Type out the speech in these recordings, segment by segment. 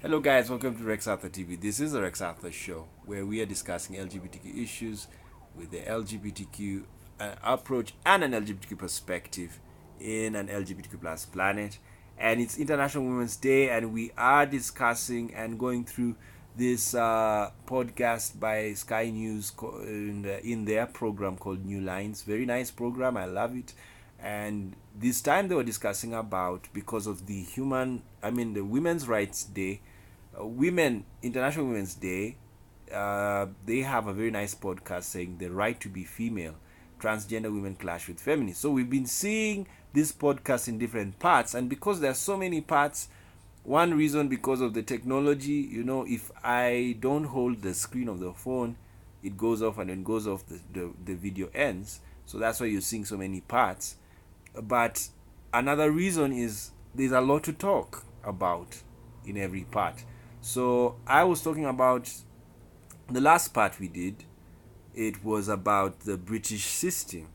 Hello, guys. Welcome to Rex Arthur TV. This is the Rex Arthur Show, where we are discussing LGBTQ issues with the LGBTQ approach and an LGBTQ perspective in an LGBTQ plus planet. And it's International Women's Day, and we are discussing and going through this podcast by Sky News in their program called New Lines. Very nice program. I love it. And this time they were discussing about, because of the the Women's Rights Day, International Women's Day, they have a very nice podcast saying the right to be female, transgender women clash with feminists. So we've been seeing this podcast in different parts, and because there are so many parts, one reason because of the technology, if I don't hold the screen of the phone, it goes off, and then goes off, the video ends. So that's why you're seeing so many parts. But another reason is there's a lot to talk about in every part. So I was talking about the last part we did. It was about the British system,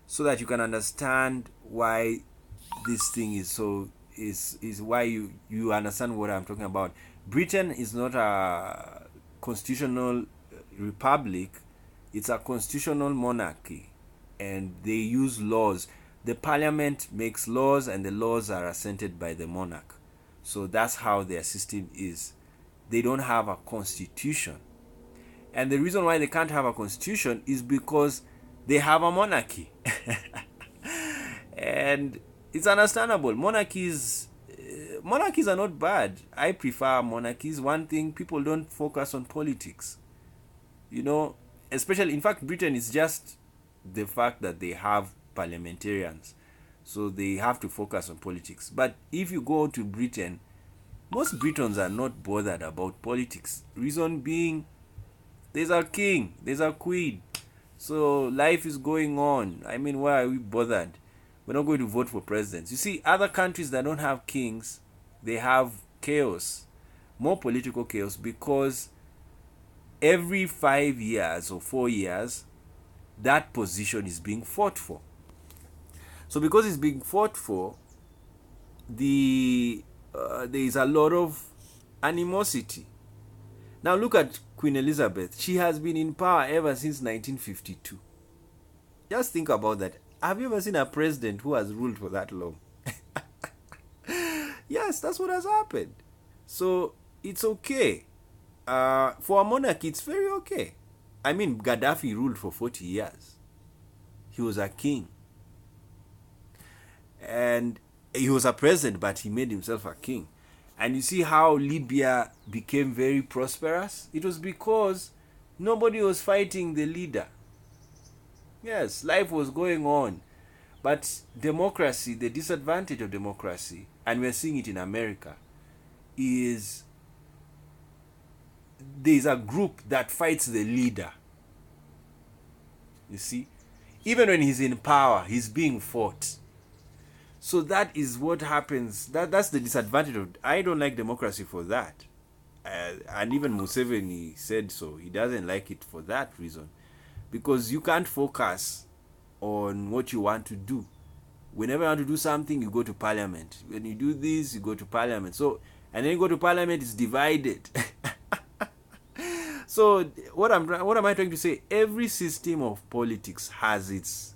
so that you can understand why this thing is so is why you understand what I'm talking about. Britain is not a constitutional republic; it's a constitutional monarchy, and they use laws. The parliament makes laws, and the laws are assented by the monarch. So that's how their system is. They don't have a constitution. And the reason why they can't have a constitution is because they have a monarchy. And it's understandable. Monarchies are not bad. I prefer monarchies. One thing, people don't focus on politics. Especially, in fact, Britain is just the fact that they have parliamentarians. So they have to focus on politics. But if you go to Britain, most Britons are not bothered about politics. Reason being, there's a king, there's a queen. So life is going on. Why are we bothered? We're not going to vote for presidents. You see, other countries that don't have kings, they have chaos, more political chaos, because every 5 years or 4 years, that position is being fought for. So because it's being fought for, there is a lot of animosity. Now look at Queen Elizabeth. She has been in power ever since 1952. Just think about that. Have you ever seen a president who has ruled for that long? Yes, that's what has happened. So it's okay. For a monarchy, it's very okay. Gaddafi ruled for 40 years. He was a king. And he was a president, but he made himself a king. And you see how Libya became very prosperous? It was because nobody was fighting the leader. Yes, life was going on. But democracy, the disadvantage of democracy, and we're seeing it in America, is there's a group that fights the leader. You see? Even when he's in power, he's being fought. So that is what happens. That's the disadvantage of. I don't like democracy for that. And even Museveni said so. He doesn't like it for that reason. Because you can't focus on what you want to do. Whenever you want to do something, you go to parliament. When you do this, you go to parliament. So, and then you go to parliament, it's divided. So what am I trying to say? Every system of politics has its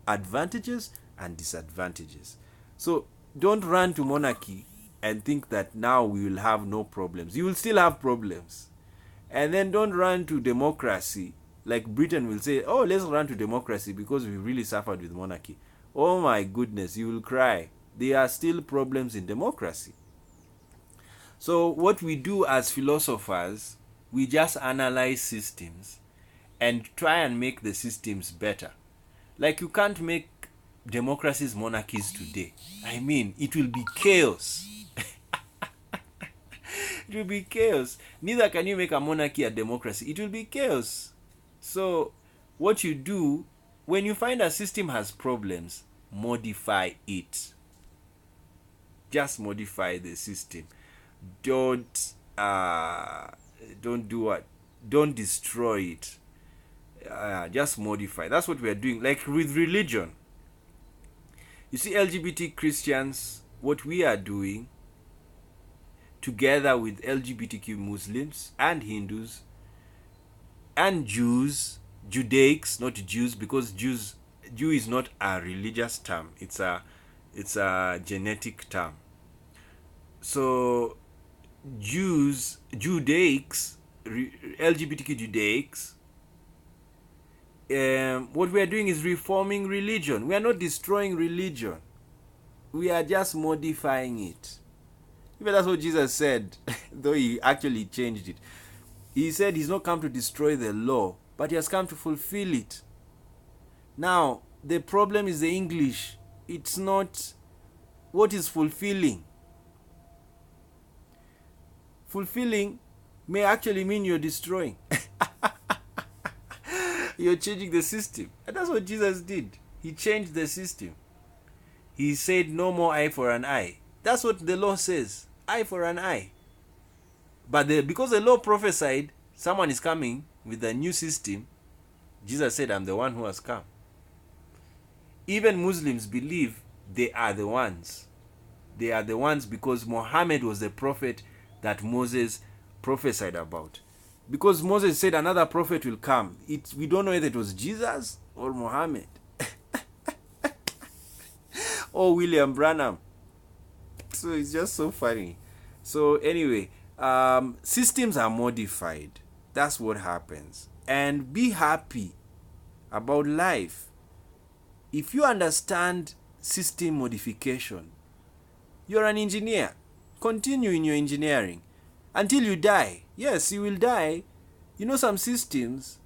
advantages and disadvantages. So don't run to monarchy and think that now we will have no problems. You will still have problems. And then don't run to democracy. Like Britain will say, oh, let's run to democracy because we really suffered with monarchy. Oh my goodness, you will cry. There are still problems in democracy. So what we do as philosophers, we just analyze systems and try and make the systems better. Like, you can't make democracies monarchies today. It will be chaos. It will be chaos. Neither can you make a monarchy a democracy. It will be chaos. So what you do, when you find a system has problems, modify it. Just modify the system. Don't do what? Don't destroy it. Just modify. That's what we are doing. Like with religion. You see, LGBT Christians, what we are doing together with LGBTQ Muslims and Hindus and Jews, Judaics, not Jews, because Jew is not a religious term. It's a genetic term. So Jews, Judaics, LGBTQ Judaics, what we are doing is reforming religion. We are not destroying religion. We are just modifying it. Even that's what Jesus said, though he actually changed it. He said he's not come to destroy the law, but he has come to fulfill it. Now, the problem is the English. It's not what is fulfilling. Fulfilling may actually mean you're destroying. You're changing the system. And that's what Jesus did. He changed the system. He said no more eye for an eye. That's what the law says. Eye for an eye. But because the law prophesied someone is coming with a new system, Jesus said, I'm the one who has come. Even Muslims believe they are the ones. They are the ones because Muhammad was the prophet that Moses prophesied about. Because Moses said another prophet will come. We don't know whether it was Jesus or Muhammad. Or William Branham. So it's just so funny. So anyway, systems are modified. That's what happens. And be happy about life. If you understand system modification, you're an engineer. Continue in your engineering until you die. Yes, you will die. You know, some systems,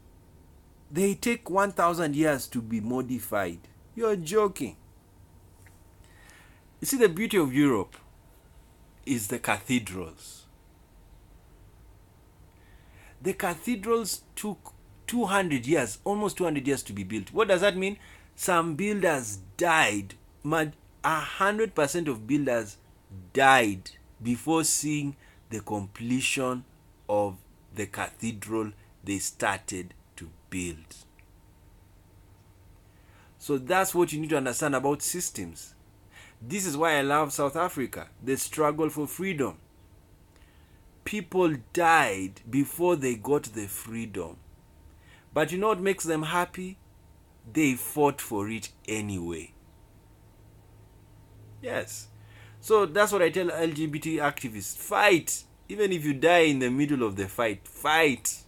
they take 1,000 years to be modified. You're joking. You see, the beauty of Europe is the cathedrals. The cathedrals took 200 years, almost 200 years to be built. What does that mean? Some builders died. 100% of builders died before seeing the completion of the cathedral they started to build. So that's what you need to understand about systems. This is why I love South Africa, the struggle for freedom. People died before they got the freedom. But you know what makes them happy? They fought for it anyway. Yes. So that's what I tell LGBT activists. Fight. Even if you die in the middle of the fight, fight.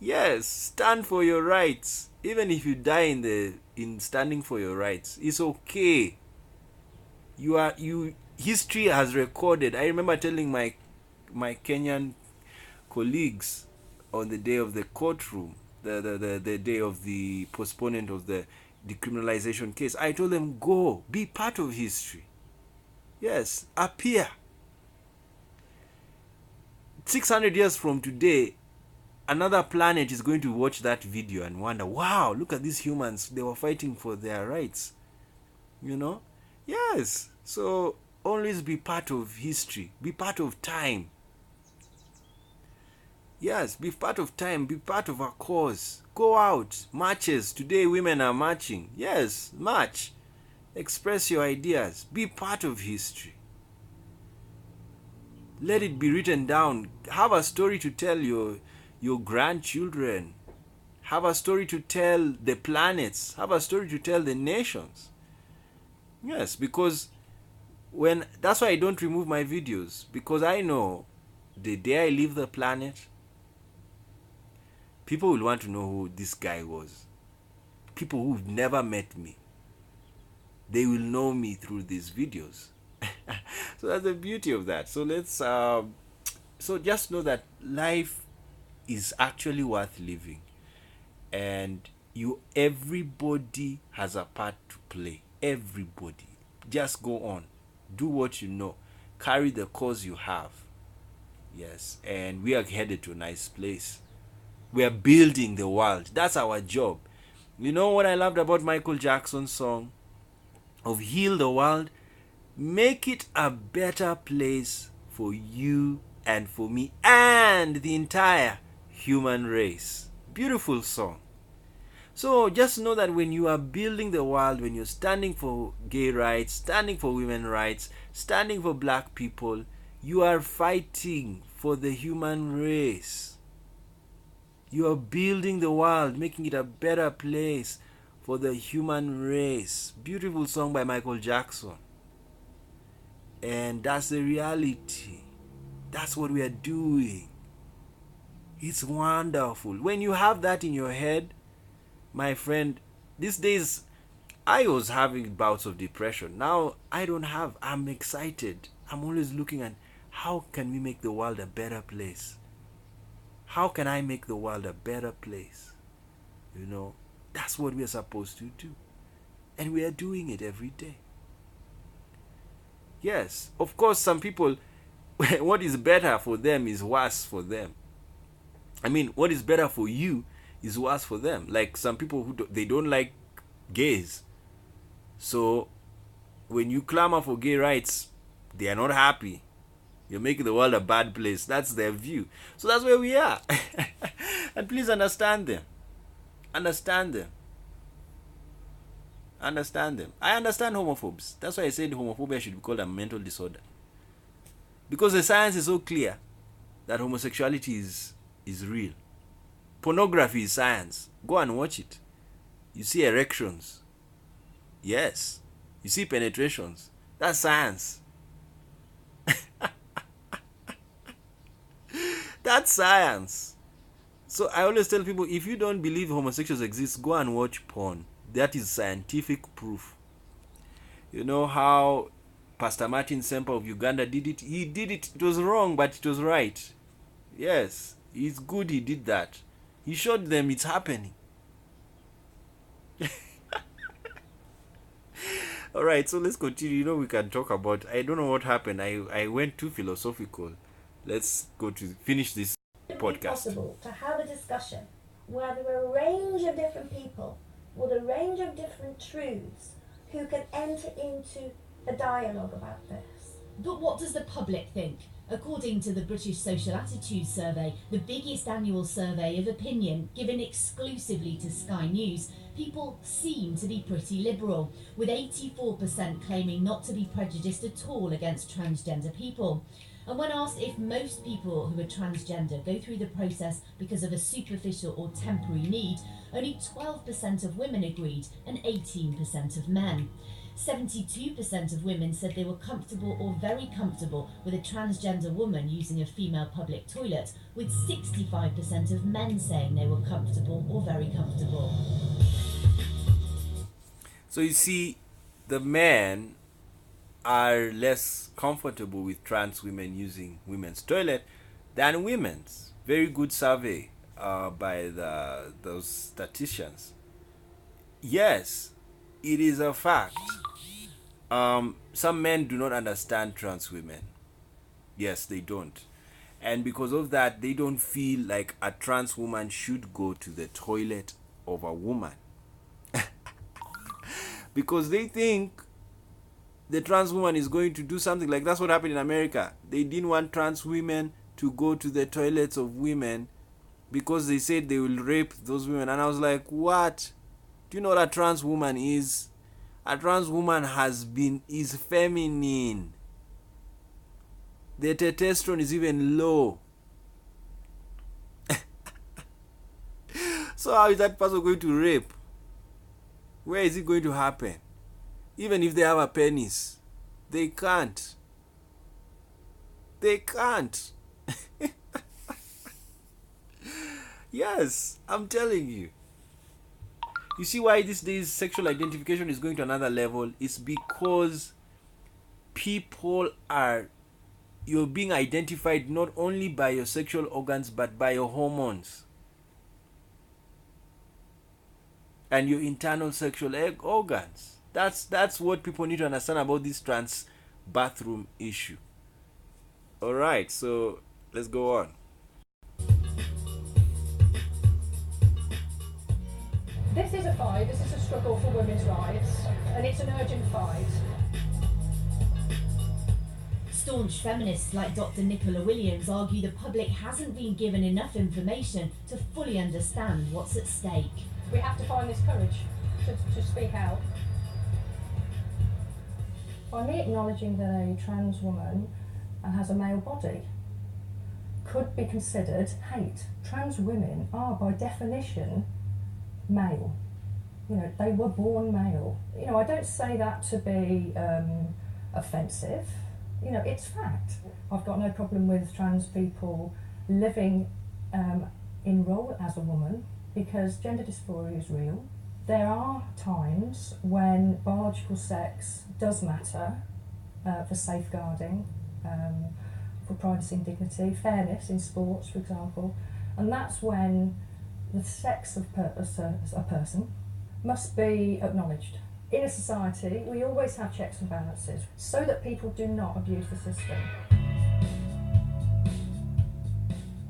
Yes, stand for your rights. Even if you die in standing for your rights, it's okay. History has recorded. I remember telling my Kenyan colleagues on the day of the courtroom, the day of the postponement of the decriminalization case, I told them, go, be part of history. Yes, appear. 600 years from today, another planet is going to watch that video and wonder, wow, look at these humans. They were fighting for their rights. You know? Yes. So always be part of history. Be part of time. Yes, be part of time. Be part of a cause. Go out. Marches. Today women are marching. Yes, march. Express your ideas. Be part of history. Let it be written down. Have a story to tell your grandchildren. Have a story to tell the planets. Have a story to tell the nations. Yes, because that's why I don't remove my videos, because I know the day I leave the planet, people will want to know who this guy was. People who've never met me, they will know me through these videos. So that's the beauty of that. So so just know that life is actually worth living, and everybody has a part to play. Everybody. Just go on. Do what you know. Carry the cause you have. Yes. And we are headed to a nice place. We are building the world. That's our job. You know what I loved about Michael Jackson's song of Heal the World? Make it a better place for you and for me and the entire human race. Beautiful song. So just know that when you are building the world, when you're standing for gay rights, standing for women's rights, standing for black people, you are fighting for the human race. You are building the world, making it a better place for the human race. Beautiful song by Michael Jackson. And that's the reality. That's what we are doing. It's wonderful. When you have that in your head, my friend, these days I was having bouts of depression. Now I don't have. I'm excited. I'm always looking at how can we make the world a better place? How can I make the world a better place? You know, that's what we are supposed to do. And we are doing it every day. Yes, of course, some people, what is better for them is worse for them. I mean, what is better for you is worse for them. Like some people who they don't like gays. So when you clamor for gay rights, they are not happy. You're making the world a bad place. That's their view. So that's where we are. And please understand them. Understand them. Understand them. I understand homophobes. That's why I said homophobia should be called a mental disorder. Because the science is so clear that homosexuality is real. Pornography is science. Go and watch it. You see erections. Yes. You see penetrations. That's science. That's science. So I always tell people, if you don't believe homosexuals exist, go and watch porn. That is scientific proof. You know how Pastor Martin Semper of Uganda did it? He did it. It was wrong, but it was right. Yes, it's good he did that. He showed them it's happening. Alright, so let's continue. You know, we can talk about, I don't know what happened. I went too philosophical. Let's go to finish this podcast. It's possible to have a discussion where there are a range of different people with a range of different truths who can enter into a dialogue about this. But what does the public think? According to the British Social Attitudes Survey, the biggest annual survey of opinion given exclusively to Sky News, people seem to be pretty liberal, with 84% claiming not to be prejudiced at all against transgender people. And when asked if most people who are transgender go through the process because of a superficial or temporary need, only 12% of women agreed and 18% of men. 72% of women said they were comfortable or very comfortable with a transgender woman using a female public toilet, with 65% of men saying they were comfortable or very comfortable. So you see, the men are less comfortable with trans women using women's toilet than women's. Very good survey by those statisticians. Yes, it is a fact. Some men do not understand trans women. Yes, they don't. And because of that, they don't feel like a trans woman should go to the toilet of a woman. Because they think the trans woman is going to do something like that's what happened in America. They didn't want trans women to go to the toilets of women because they said they will rape those women. And I was like, what? Do you know what a trans woman is? A trans woman is feminine. The testosterone is even low. So how is that person going to rape? Where is it going to happen? Even if they have a penis, they can't. They can't. Yes, I'm telling you. You see why these days sexual identification is going to another level? It's because you're being identified not only by your sexual organs but by your hormones and your internal sexual organs. That's what people need to understand about this trans bathroom issue. Alright, so let's go on. This is a fight, this is a struggle for women's rights, and it's an urgent fight. Staunch feminists like Dr. Nicola Williams argue the public hasn't been given enough information to fully understand what's at stake. We have to find this courage to speak out. By me acknowledging that a trans woman has a male body could be considered hate. Trans women are by definition male. You know, they were born male. You know, I don't say that to be offensive. You know, it's fact. I've got no problem with trans people living in role as a woman because gender dysphoria is real. There are times when biological sex does matter for safeguarding, for privacy and dignity, fairness in sports, for example, and that's when the sex of a person must be acknowledged. In a society, we always have checks and balances so that people do not abuse the system.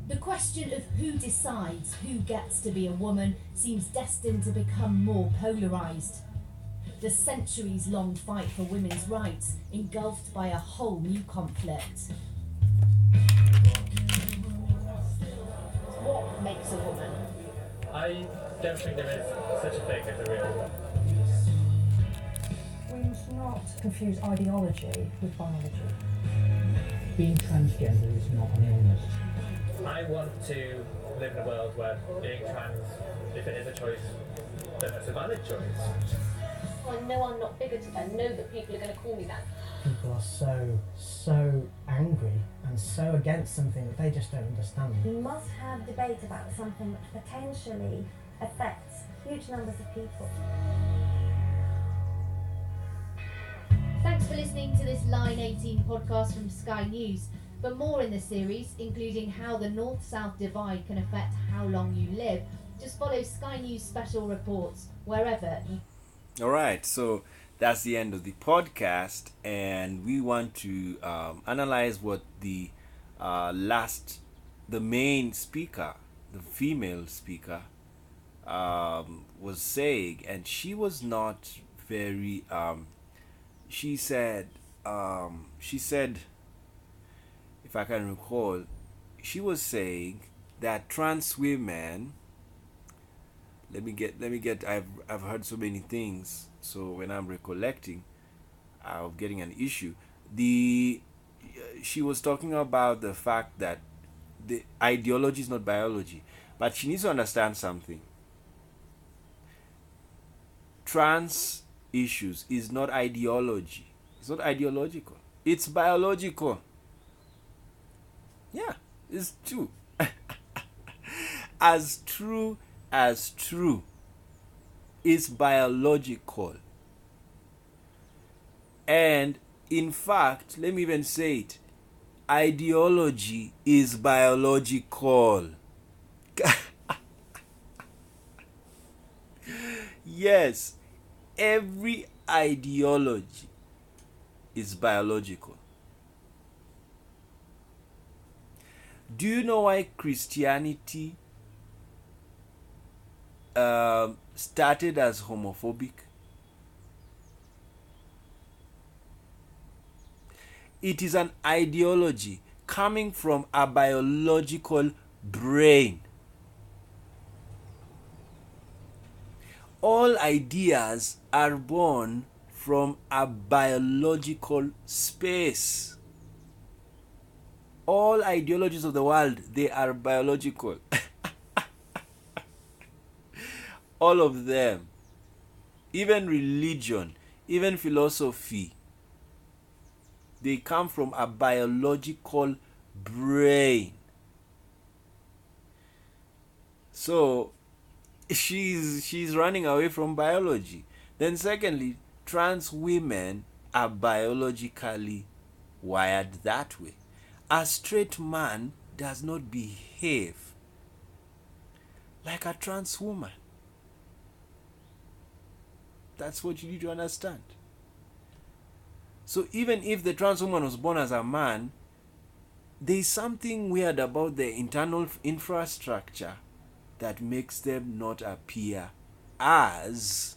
The question of who decides who gets to be a woman seems destined to become more polarised. The centuries-long fight for women's rights engulfed by a whole new conflict. What makes a woman? I don't think there is such a thing as a real woman. We must not confuse ideology with biology. Being transgender is not an illness. I want to live in a world where being trans, if it is a choice, then it's a valid choice. I know I'm not bigoted. I know that people are going to call me that. People are so angry and so against something that they just don't understand. We must have debate about something which potentially affects huge numbers of people. Thanks for listening to this Line 18 podcast from Sky News. For more in the series, including how the North-South divide can affect how long you live, just follow Sky News special reports wherever you... All right, so that's the end of the podcast, and we want to analyze what the main speaker, the female speaker, was saying, and she was not very. She said, if I can recall, she was saying that trans women. Let me get. I've heard so many things, so when I'm recollecting, I'm getting an issue. She was talking about the fact that the ideology is not biology, but she needs to understand something. Trans issues is not ideology. It's not ideological. It's biological. Yeah, it's true. As true as true. It's biological. And in fact, let me even say it, ideology is biological. Yes, every ideology is biological. Do you know why Christianity started as homophobic? It is an ideology coming from a biological brain. All ideas are born from a biological space. All ideologies of the world, they are biological. All of them. Even religion, even philosophy, they come from a biological brain. So she's running away from biology. Then secondly, trans women are biologically wired that way. A straight man does not behave like a trans woman. That's what you need to understand. So even if the trans woman was born as a man, there is something weird about the internal infrastructure that makes them not appear as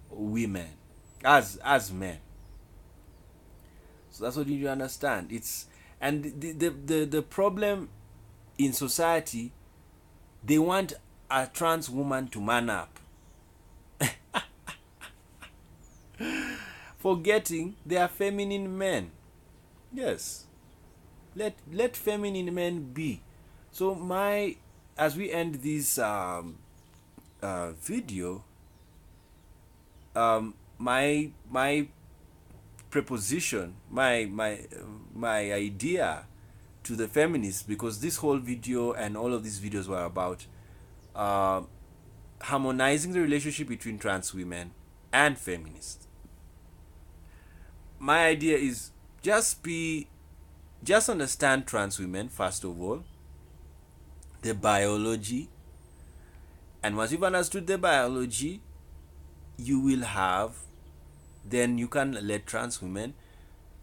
women, as men. So that's what you need to understand. And the problem in society, they want a trans woman to man up. forgetting they are feminine men. Yes. Let feminine men be. So as we end this video, my preposition, my idea to the feminists, because this whole video and all of these videos were about harmonizing the relationship between trans women and feminists. My idea is just understand trans women first of all, the biology, and once you've understood the biology, you can let trans women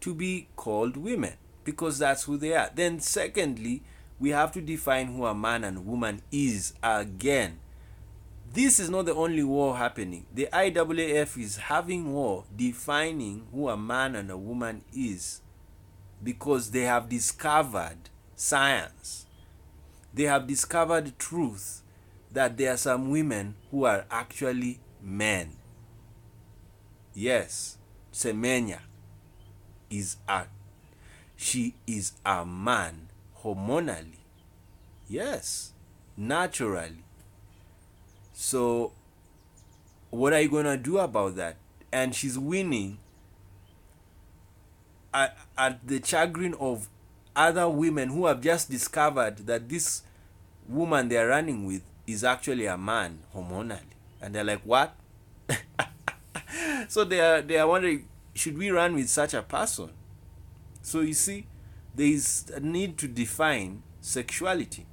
to be called women, because that's who they are. Then secondly, we have to define who a man and woman is. Again, this is not the only war happening. The IAAF is having war defining who a man and a woman is, because they have discovered science. They have discovered truth that there are some women who are actually men. Yes, Semenya she is a man hormonally. Yes, naturally. So what are you going to do about that? And she's winning at the chagrin of other women who have just discovered that this woman they're running with is actually a man hormonally. And they're like, what? So they are wondering, should we run with such a person? So you see, there is a need to define sexuality.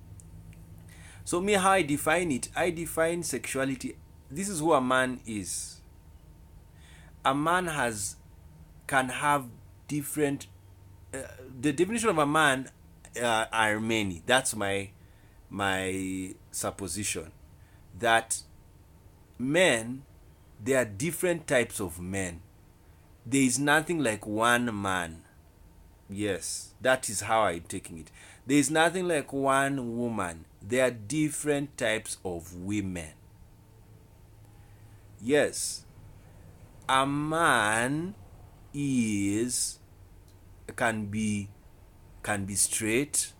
So me, how I define it, I define sexuality. This is who a man is. A man can have different. The definition of a man are many. That's my supposition. That men, there are different types of men. There is nothing like one man. Yes, that is how I'm taking it. There is nothing like one woman. There are different types of women. Yes, a man can be straight,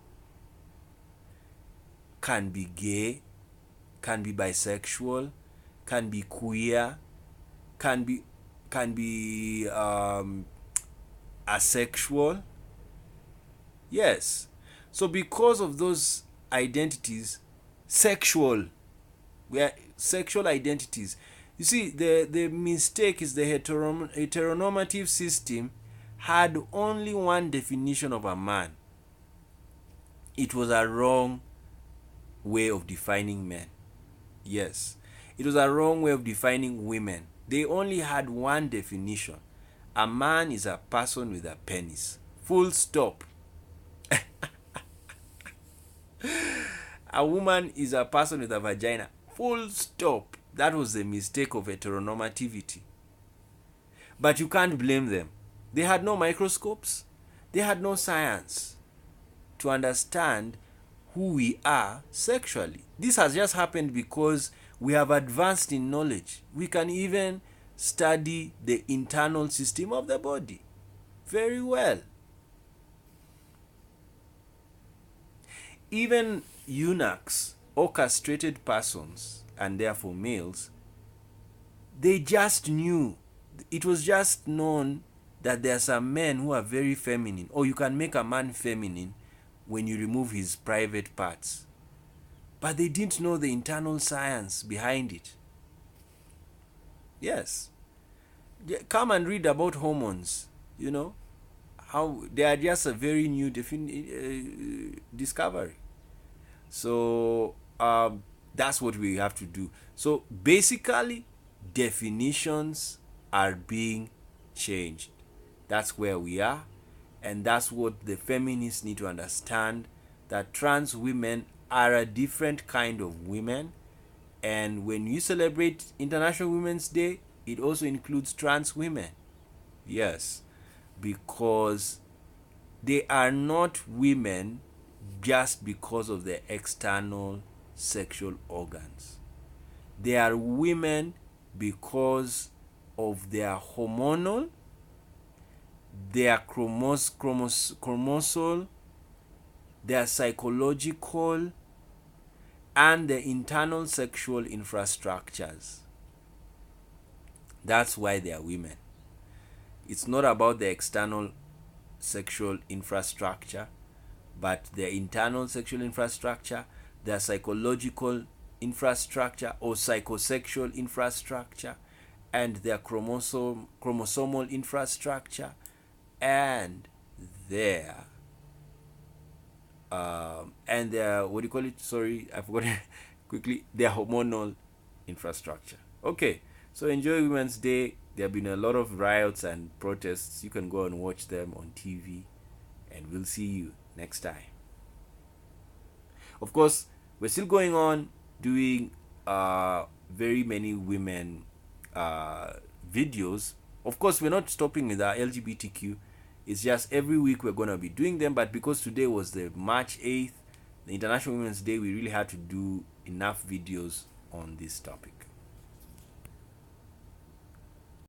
can be gay, can be bisexual, can be queer, can be asexual. Yes. So because of those identities, sexual identities. You see, the mistake is the heteronormative system had only one definition of a man. It was a wrong way of defining men. Yes. It was a wrong way of defining women. They only had one definition. A man is a person with a penis. Full stop. A woman is a person with a vagina. Full stop. That was the mistake of heteronormativity. But you can't blame them. They had no microscopes. They had no science to understand who we are sexually. This has just happened because we have advanced in knowledge. We can even study the internal system of the body very well. Even eunuchs, orchestrated persons, and therefore males, they just knew. It was just known that there are some men who are very feminine, or you can make a man feminine when you remove his private parts. But they didn't know the internal science behind it. Yes. Come and read about hormones, how they are just a very new discovery. So that's what we have to do. So basically, definitions are being changed. That's where we are, and that's what the feminists need to understand, that trans women are a different kind of women. And when you celebrate International Women's Day, it also includes trans women. Yes, because they are not women just because of their external sexual organs. They are women because of their hormonal their chromosal, their psychological, and their internal sexual infrastructures. That's why they are women. It's not about the external sexual infrastructure, but their internal sexual infrastructure, their psychological infrastructure or psychosexual infrastructure, and their chromosomal infrastructure, and their what do you call it? Sorry, I forgot quickly. Their hormonal infrastructure. Okay, so enjoy Women's Day. There have been a lot of riots and protests. You can go and watch them on TV, and we'll see you next time. Of course, we're still going on doing very many women videos. Of course, we're not stopping with our LGBTQ. It's just every week we're going to be doing them, but because today was the March 8th, the International Women's Day, we really had to do enough videos on this topic.